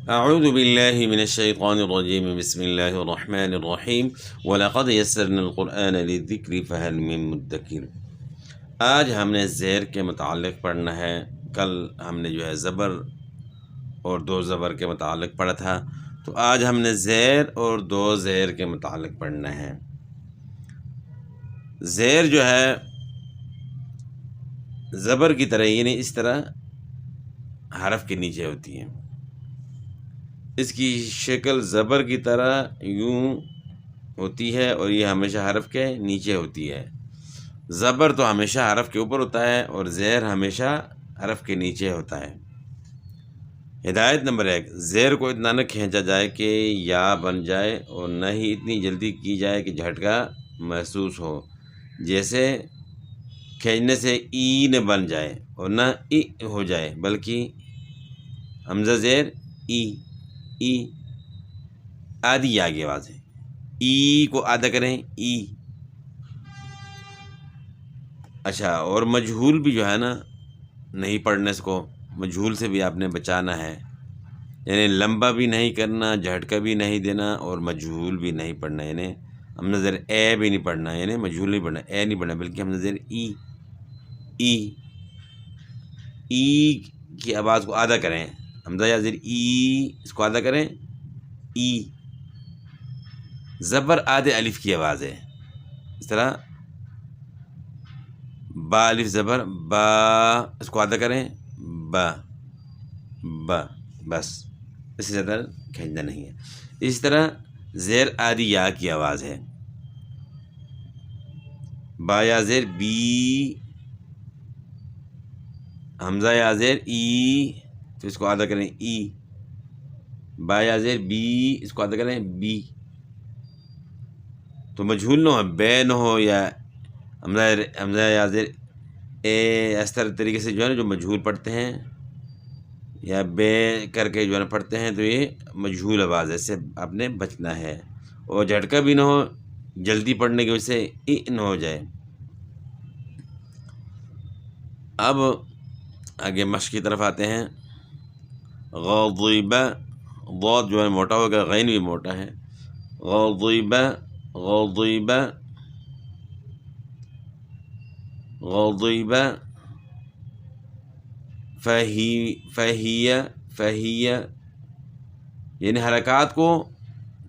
اعوذ باللہ من الشیطان الرجیم بسم اللہ الرحمن الرحیم وَلَقَدْ يَسَّرْنَا الْقُرْآنَ لِلذِّكْرِ فَهَلْ مِن مُدَّكِرٍ۔ آج ہم نے زیر کے متعلق پڑھنا ہے۔ کل ہم نے جو ہے زبر اور دو زبر کے متعلق پڑھا تھا، تو آج ہم نے زیر اور دو زیر کے متعلق پڑھنا ہے۔ زیر جو ہے زبر کی طرح، یعنی اس طرح حرف کے نیچے ہوتی ہے۔ اس کی شکل زبر کی طرح یوں ہوتی ہے اور یہ ہمیشہ حرف کے نیچے ہوتی ہے۔ زبر تو ہمیشہ حرف کے اوپر ہوتا ہے اور زیر ہمیشہ حرف کے نیچے ہوتا ہے۔ ہدایت نمبر 1، زیر کو اتنا نہ کھینچا جائے کہ یا بن جائے، اور نہ ہی اتنی جلدی کی جائے کہ جھٹکا محسوس ہو، جیسے کھینچنے سے ای نہ بن جائے اور نہ ای ہو جائے، بلکہ حمزہ زیر ای، ای آدھی یا کی آواز ہے۔ ای کو آدھا کریں، ای۔ اچھا، اور مجہول بھی جو ہے نا نہیں پڑھنے، اس کو مجہول سے بھی آپ نے بچانا ہے، یعنی لمبا بھی نہیں کرنا، جھٹکا بھی نہیں دینا، اور مجہول بھی نہیں پڑھنا، یعنی ہم نظر اے بھی نہیں پڑھنا، یعنی مجہول نہیں پڑھنا، اے نہیں پڑھنا، بلکہ ہم نظر ای، ای، ای کی آواز کو آدھا کریں، حمزہ یا زیر ای، اس کو آدھا کریں، ای۔ زبر آدھے الف کی آواز ہے، اس طرح با الف زبر با، اس کو آدھا کریں با، با، بس، اس سے زیادہ کھینچنا نہیں ہے۔ اسی طرح زیر آدھی یا کی آواز ہے، با یا زیر بی، حمزہ یا زیر ای، تو اس کو آدھا کریں ای، با یا زیر بی، اس کو آدھا کریں بی۔ تو مجہول نہ ہو، بے نہ ہو، یا حمزہ یا زیر اے، اس طریقے سے جو ہے نا جو مجہول پڑھتے ہیں یا بے کر کے جو ہے نا پڑھتے ہیں، تو یہ مجہول آواز ہے، اس سے آپ نے بچنا ہے، اور جھٹکا بھی نہ ہو، جلدی پڑھنے کی وجہ سے ای نہ ہو جائے۔ اب آگے مشق کی طرف آتے ہیں۔ غضب، ضاد جو ہے موٹا ہوگا، غین بھی موٹا ہے۔ غضب، غضب، غضب، فہی، فہی، یعنی حرکات کو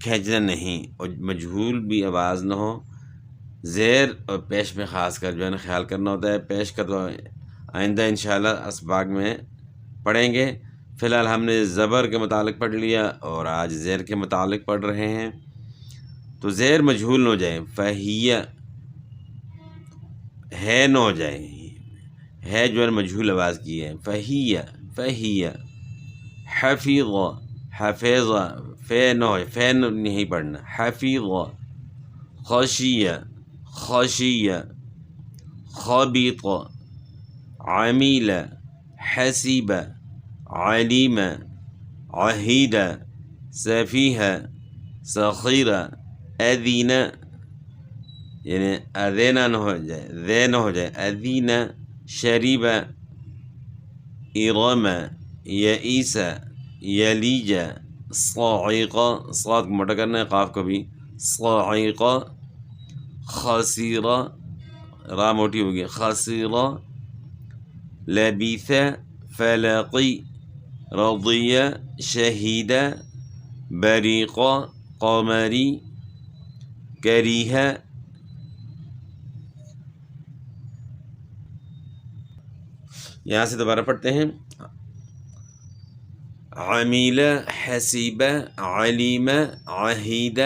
کھینچنا نہیں، اور مجہول بھی آواز نہ ہو۔ زیر اور پیش میں خاص کر جو ہے نا خیال کرنا ہوتا ہے۔ پیش کا تو آئندہ انشاءاللہ اسباق میں پڑھیں گے۔ فی الحال ہم نے زبر کے متعلق پڑھ لیا اور آج زیر کے متعلق پڑھ رہے ہیں۔ تو زیر مجہول نہ ہو جائے، فہیہ، ہے نہ ہو جائے، ہے جو ہے مجہول آواز کی ہے، فہیہ، فہیہ، حفیظ، حفیظ، فے نہ ہو، فے نہیں پڑھنا، حفیظ، خشیہ، خشیہ، خبیط، عمیل، حسیب، علیم، عہید، سفیہ، سخیر، اذین، یعنی اذینہ نہ ہو جائے، ذے نہ ہو جائے، اذین، شریب، ارم، یئیس، یلیج، صاعق، صاد کو موٹا کرنا ہے، قاف کو بھی، صاعق، خسیر، را موٹی ہوگی، خسیر، لبیث، فلقی، رضی، شہید، بریق، قمری، کریہ۔ یہاں سے دوبارہ پڑھتے ہیں۔ عمیل، حسیب، علیم، عہید،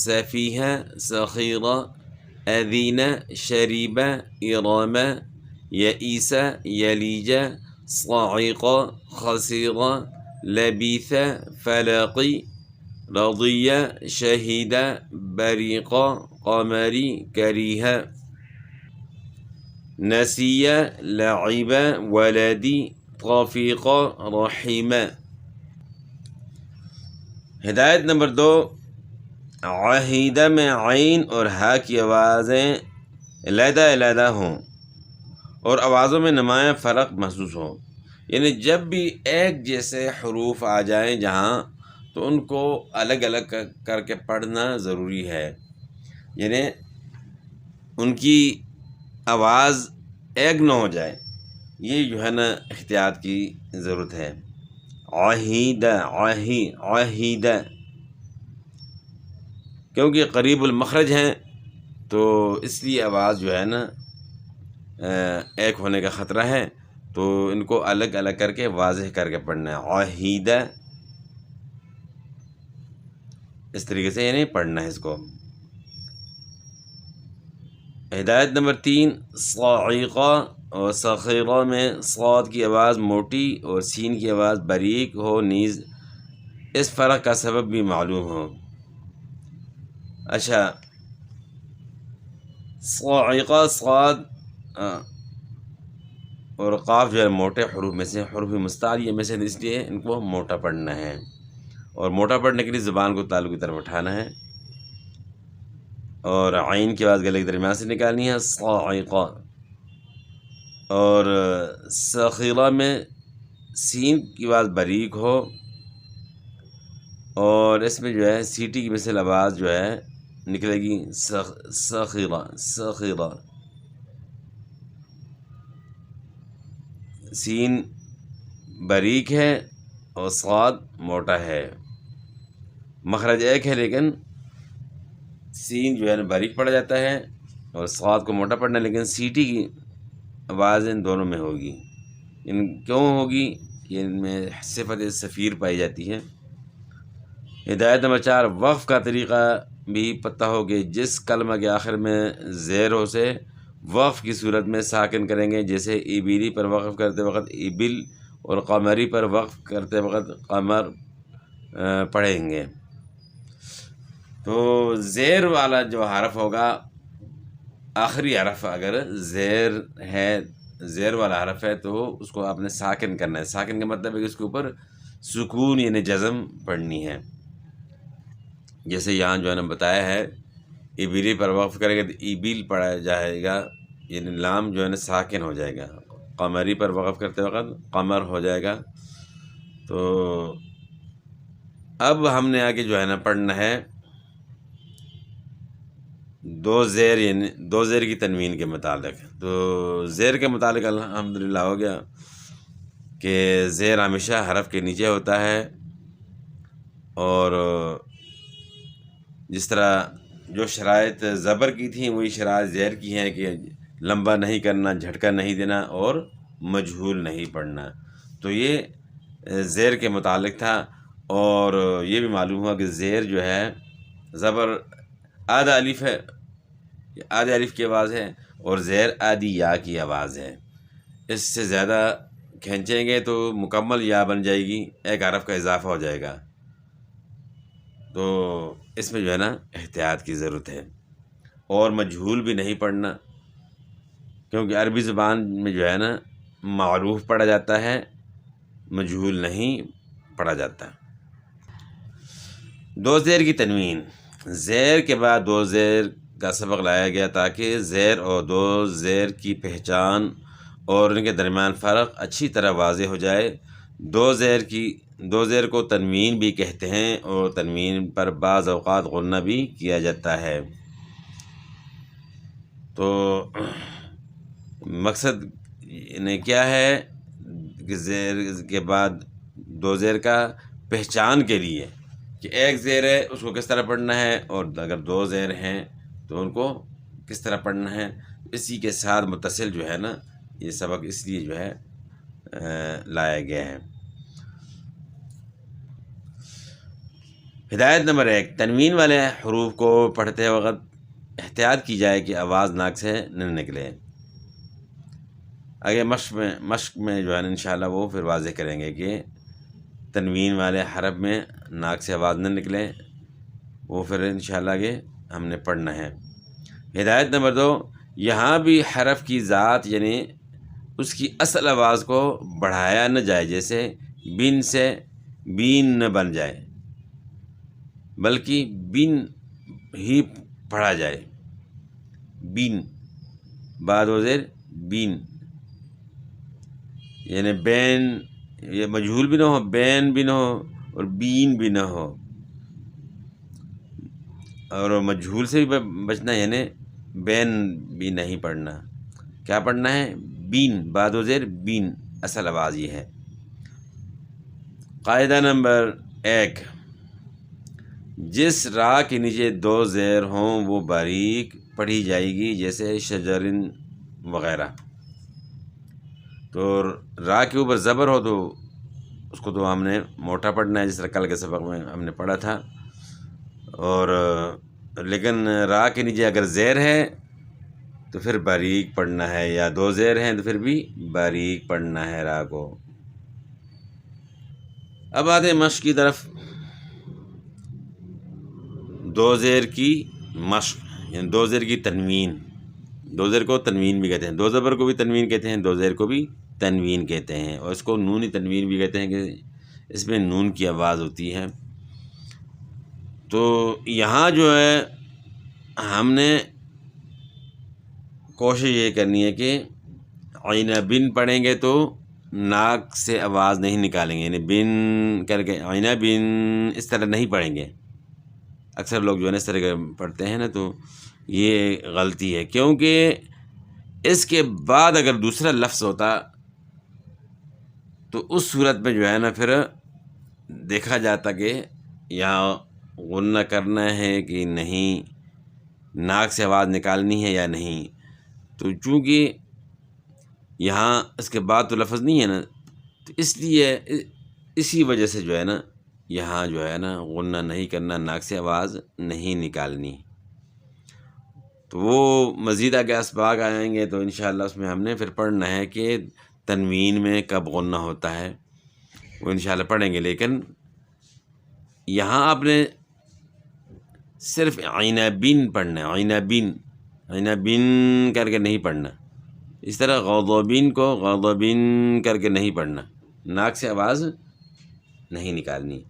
سفیہ، سخیر، اذین، شریب، ارم، یئیس، یلیج، صاعق، خسیر، لبیث، فلقی، رضی، شہید، بریق، قمری، کریہ۔ نسی، لعب، ولدی، توفیق، رحیم۔ ہدایت نمبر 2، عہیدہ میں عین اور ہا کی آوازیں علیحدہ علیحدہ ہوں اور آوازوں میں نمایاں فرق محسوس ہو۔ یعنی جب بھی ایک جیسے حروف آ جائیں جہاں، تو ان کو الگ الگ کر کے پڑھنا ضروری ہے، یعنی ان کی آواز ایک نہ ہو جائے، یہ جو ہے نا احتیاط کی ضرورت ہے۔ عہیدہ، عہیدہ، کیونکہ قریب المخرج ہیں تو اس لیے آواز جو ہے نا ایک ہونے کا خطرہ ہے، تو ان کو الگ الگ کر کے واضح کر کے پڑھنا ہے۔ عہیدہ، اس طریقے سے یعنی پڑھنا ہے اس کو۔ ہدایت نمبر 3، صاعقہ اور صاخرہ میں صاد کی آواز موٹی اور سین کی آواز باریک ہو، نیز اس فرق کا سبب بھی معلوم ہو۔ اچھا، صاعقہ صاد اور قاف جو ہے موٹے حروف میں سے، حروف مستعلیہ میں سے، اس لیے ان کو موٹا پڑھنا ہے، اور موٹا پڑھنے کے لیے زبان کو تالو کی طرف اٹھانا ہے، اور عین کی آواز گلے کے درمیان سے نکالنی ہے، صاعقہ۔ اور صاخرہ میں سین کی آواز باریک ہو، اور اس میں جو ہے سیٹی کی مثل آواز جو ہے نکلے گی، صاخرہ، صاخرہ، سین باریک ہے اور صاد موٹا ہے، مخرج ایک ہے لیکن سین جو ہے نا باریک پڑا جاتا ہے اور صاد کو موٹا پڑنا، لیکن سیٹی کی آواز ان دونوں میں ہوگی۔ ان کیوں ہوگی؟ کہ ان میں صفت صفیر پائی جاتی ہے۔ ہدایت نمبر 4، وقف کا طریقہ بھی پتہ ہو کہ جس کلمہ کے آخر میں زیر ہو سے وقف کی صورت میں ساکن کریں گے، جیسے ایبیلی پر وقف کرتے وقت ایبل اور قمری پر وقف کرتے وقت قمر پڑھیں گے۔ تو زیر والا جو حرف ہوگا، آخری حرف اگر زیر ہے، زیر والا حرف ہے، تو اس کو آپ نے ساکن کرنا ہے۔ ساکن کا مطلب ہے کہ اس کے اوپر سکون یعنی جزم پڑھنی ہے، جیسے یہاں جو ہے نا بتایا ہے، ایبیلی پر وقف کرے گا تو ایبیل پڑھا جائے گا، یعنی لام جو ہے نا ساکن ہو جائے گا۔ قمری پر وقف کرتے وقت قمر ہو جائے گا۔ تو اب ہم نے آگے جو ہے نا پڑھنا ہے دو زیر، یعنی دو زیر کی تنوین کے متعلق۔ تو زیر کے متعلق الحمدللہ ہو گیا کہ زیر ہمیشہ حرف کے نیچے ہوتا ہے، اور جس طرح جو شرائط زبر کی تھیں وہی شرائط زیر کی ہیں، کہ لمبا نہیں کرنا، جھٹکا نہیں دینا، اور مجہول نہیں پڑھنا۔ تو یہ زیر کے متعلق تھا، اور یہ بھی معلوم ہوا کہ زیر جو ہے زبر آدھا الف ہے، آدھے الف کی آواز ہے، اور زیر آدھی یا کی آواز ہے۔ اس سے زیادہ کھینچیں گے تو مکمل یا بن جائے گی، ایک حرف کا اضافہ ہو جائے گا۔ تو اس میں جو ہے نا احتیاط کی ضرورت ہے، اور مجہول بھی نہیں پڑھنا، کیونکہ عربی زبان میں جو ہے نا معروف پڑھا جاتا ہے، مجہول نہیں پڑھا جاتا۔ دو زیر کی تنوین، زیر کے بعد دو زیر کا سبق لایا گیا تاکہ زیر اور دو زیر کی پہچان اور ان کے درمیان فرق اچھی طرح واضح ہو جائے۔ دو زیر کو تنوین بھی کہتے ہیں، اور تنوین پر بعض اوقات غنہ بھی کیا جاتا ہے۔ تو مقصد نے کیا ہے کہ زیر کے بعد دو زیر کا پہچان کے لیے، کہ ایک زیر ہے اس کو کس طرح پڑھنا ہے، اور اگر دو زیر ہیں تو ان کو کس طرح پڑھنا ہے، اسی کے ساتھ متصل جو ہے نا یہ سبق اس لیے جو ہے لایا گیا ہے۔ ہدایت نمبر 1، تنوین والے حروف کو پڑھتے وقت احتیاط کی جائے کہ آواز ناک سے نہ نکلے۔ آگے مشق میں جو ہے نا انشاءاللہ وہ پھر واضح کریں گے کہ تنوین والے حرف میں ناک سے آواز نہ نکلے، وہ پھر انشاءاللہ آگے ہم نے پڑھنا ہے۔ ہدایت نمبر 2، یہاں بھی حرف کی ذات یعنی اس کی اصل آواز کو بڑھایا نہ جائے، جیسے بن سے بین نہ بن جائے، بلکہ بن ہی پڑھا جائے، بین، بعد و زیر بین۔ یعنی بین، یہ مجہول بھی نہ ہو، بین بھی نہ ہو، اور بین بھی نہ ہو، اور مجہول سے بھی بچنا، یعنی بین بھی نہیں پڑھنا. کیا پڑھنا ہے؟ بین، بعد و زیر بین، اصل آواز یہ ہے. قاعدہ نمبر 1، جس را کے نیچے 2 زیر ہوں وہ باریک پڑھی جائے گی، جیسے شجرن وغیرہ. تو را کے اوپر زبر ہو تو اس کو تو ہم نے موٹا پڑھنا ہے، جس طرح کل کے سبق میں ہم نے پڑھا تھا. اور لیکن را کے نیچے اگر زیر ہے تو پھر باریک پڑھنا ہے، یا 2 زیر ہیں تو پھر بھی باریک پڑھنا ہے را کو. اب آتے ہیں مشق کی طرف. 2 زیر کی مشق، یعنی 2 زیر کی تنوین. 2 زیر کو تنوین بھی کہتے ہیں، 2 زبر کو بھی تنوین کہتے ہیں، 2 زیر کو بھی تنوین کہتے ہیں، اور اس کو نونی تنوین بھی کہتے ہیں کہ اس میں نون کی آواز ہوتی ہے. تو یہاں جو ہے ہم نے کوشش یہ کرنی ہے کہ عین بن پڑھیں گے تو ناک سے آواز نہیں نکالیں گے، یعنی بن کر کے عین بن اس طرح نہیں پڑھیں گے. اکثر لوگ جو ہے نا اس طرح کے پڑھتے ہیں نا، تو یہ غلطی ہے، کیونکہ اس کے بعد اگر دوسرا لفظ ہوتا تو اس صورت میں جو ہے نا پھر دیکھا جاتا کہ یہاں غنہ کرنا ہے کہ نہیں، ناک سے آواز نکالنی ہے یا نہیں. تو چونکہ یہاں اس کے بعد تو لفظ نہیں ہے نا، تو اس لیے اسی وجہ سے جو ہے نا یہاں جو ہے نا غنہ نہیں کرنا، ناک سے آواز نہیں نکالنی. تو وہ مزید آگے اسباق آئیں گے تو انشاءاللہ اس میں ہم نے پھر پڑھنا ہے کہ تنوین میں کب غنہ ہوتا ہے، وہ انشاءاللہ پڑھیں گے. لیکن یہاں آپ نے صرف عین بن پڑھنا ہے، عین بن، عین بن کر کے نہیں پڑھنا. اس طرح غضبین کو غضبین کر کے نہیں پڑھنا، ناک سے آواز نہیں نکالنی.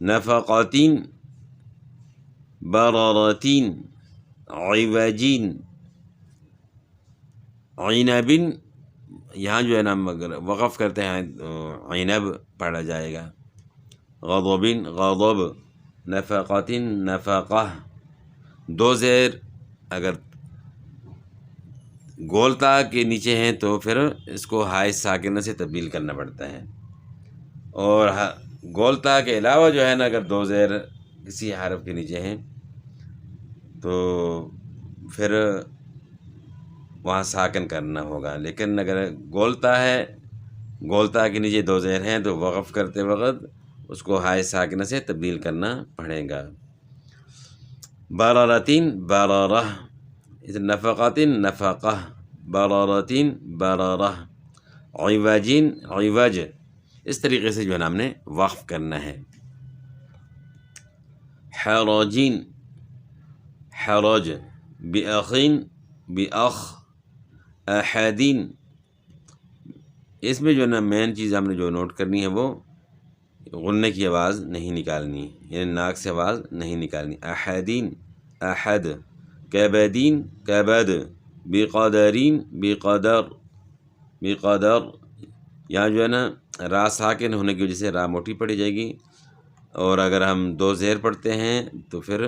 نفقاتین، براراتین، عوجین، عینبن. یہاں جو ہے نا اگر وقف کرتے ہیں عینب پڑھا جائے گا. غضبین، غضب. نفقاتین، نفقہ. 2 زیر اگر گولتا کے نیچے ہیں تو پھر اس کو ہائے ساکنہ سے تبدیل کرنا پڑتا ہے. اور گولتا کے علاوہ جو ہے نا اگر 2 زیر کسی حرف کے نیچے ہیں تو پھر وہاں ساکن کرنا ہوگا. لیکن اگر گولتا ہے، گولتا کے نیچے 2 زیر ہیں تو وقف کرتے وقت اس کو ہائے ساکنہ سے تبدیل کرنا پڑے گا. برارتین، برارہ. نفقاتین، نفقہ. برارتین، برارہ. عوجین، عوج. اس طریقے سے جو ہے نا ہم نے وقف کرنا ہے. حراجین، حرج. بأخین، بأخ. احدین. اس میں جو ہے نا مین چیز ہم نے جو نوٹ کرنی ہے وہ غنّے کی آواز نہیں نکالنی، یعنی ناک سے آواز نہیں نکالنی. احدین، احد. کبدین، کبد. بقدرین، بقدر، بقدر. یہاں جو ہے نا را ساکن ہونے کی وجہ سے را موٹی پڑھی جائے گی، اور اگر ہم 2 زیر پڑھتے ہیں تو پھر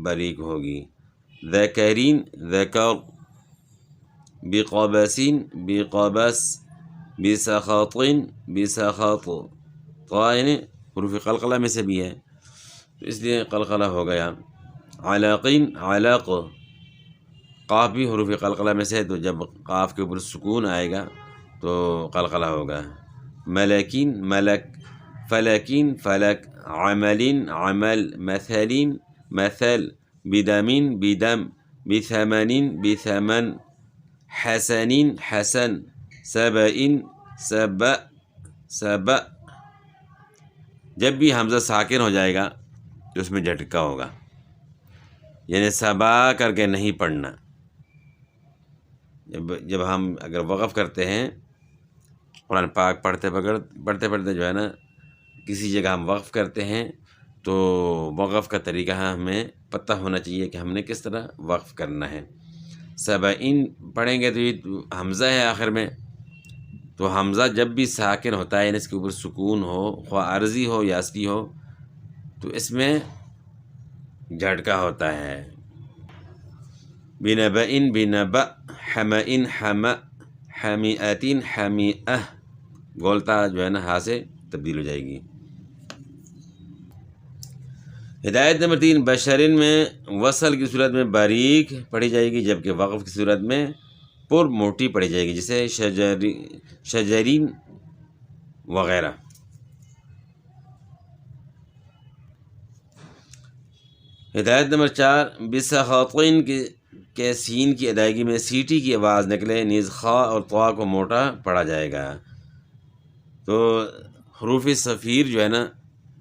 باریک ہوگی. ذکرین، ذکر. بقبسین، بقبس. بسخاطین، بسخاط. یعنی حروف قلقلہ میں سے بھی ہے تو اس لیے قلقلہ ہو گیا. علاقین، علاق. قاف بھی حروف قلقلہ میں سے ہے تو جب قاف کے اوپر سکون آئے گا تو قلقلہ ہوگا. ملکین، ملک. فلکین، فلک. عملین، عمل. مثلین، مثل. بدمین، بدم. بثمنین، بثمن. حسنین، حسن. سبعین، سبع، سبع. جب بھی حمزہ ساکن ہو جائے گا تو اس میں جھٹکا ہوگا، یعنی سبا کر کے نہیں پڑھنا. جب ہم اگر وقف کرتے ہیں قرآن پاک پڑھتے پڑھتے جو ہے نا کسی جگہ ہم وقف کرتے ہیں تو وقف کا طریقہ ہمیں پتہ ہونا چاہیے کہ ہم نے کس طرح وقف کرنا ہے. سبعین پڑھیں گے تو یہ حمزہ ہے آخر میں، تو حمزہ جب بھی ساکن ہوتا ہے یعنی اس کے اوپر سکون ہو، خواہ عارضی ہو یا اصلی ہو، تو اس میں جھٹکا ہوتا ہے۔ بنبئن بنبأ، حمئن حمأ، حمیئتن حمیئہ، گولتا جو ہے نا ہا سے تبدیل ہو جائے گی۔ ہدایت نمبر 3، بشرین میں وصل کی صورت میں باریک پڑھی جائے گی، جبکہ وقف کی صورت میں پر موٹی پڑھی جائے گی، جیسے شجرین وغیرہ۔ ہدایت نمبر 4، بسخاطین کے سین کی ادائیگی میں سیٹی کی آواز نکلے، نیز خا اور طوا کو موٹا پڑھا جائے گا۔ تو حروف صفیر جو ہے نا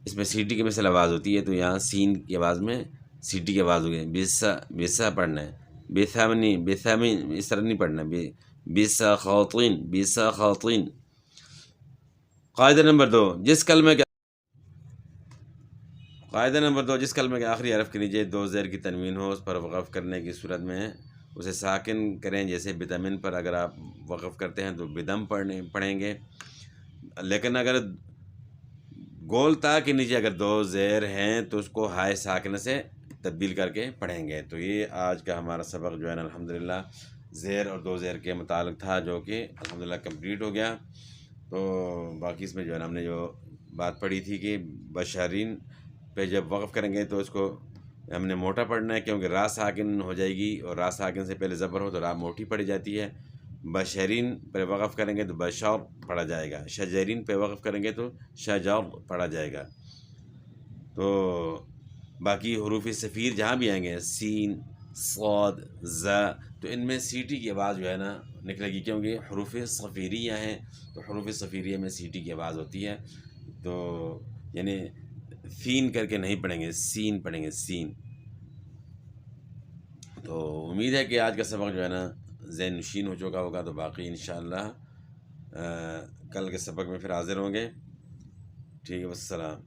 اس میں سیٹی کی مثل آواز ہوتی ہے، تو یہاں سین کی آواز میں سیٹی کی آواز ہوگی۔ بسا پڑھنا ہے، بثمنی بثمن اس طرح نہیں پڑھنا، بسخاطین بسخاطین۔ قاعدہ نمبر 2، جس کلمے کے آخری حرف کے نیچے دو زیر کی تنوین ہو، اس پر وقف کرنے کی صورت میں اسے ساکن کریں، جیسے بدمن پر اگر آپ وقف کرتے ہیں تو بدم پڑھیں گے، لیکن اگر گول تا کے نیچے اگر دو زیر ہیں تو اس کو ہائے ساکنہ سے تبدیل کر کے پڑھیں گے۔ تو یہ آج کا ہمارا سبق جو ہے نا الحمدللہ زیر اور دو زیر کے متعلق تھا، جو کہ الحمدللہ کمپلیٹ ہو گیا۔ تو باقی اس میں جو ہے نا ہم نے جو بات پڑھی تھی کہ بشرین پہ جب وقف کریں گے تو اس کو ہم نے موٹا پڑھنا ہے، کیونکہ را ساکن ہو جائے گی، اور را ساکن سے پہلے زبر ہو تو را موٹی پڑھی جاتی ہے۔ بشرین پہ وقف کریں گے تو بشار پڑھا جائے گا، شجرین پہ وقف کریں گے تو شجر پڑھا جائے گا۔ تو باقی حروف صفیر جہاں بھی آئیں گے، سین، صاد، ز، تو ان میں سیٹی کی آواز جو ہے نا نکلے گی، کیونکہ حروف صفیریہ ہیں، تو حروف صفیریہ میں سیٹی کی آواز ہوتی ہے۔ تو یعنی سین کر کے نہیں پڑھیں گے، سین پڑھیں گے، سین۔ تو امید ہے کہ آج کا سبق جو ہے نا ذہن نشین ہو چکا ہوگا، تو باقی انشاءاللہ کل کے سبق میں پھر حاضر ہوں گے۔ ٹھیک ہے، والسلام۔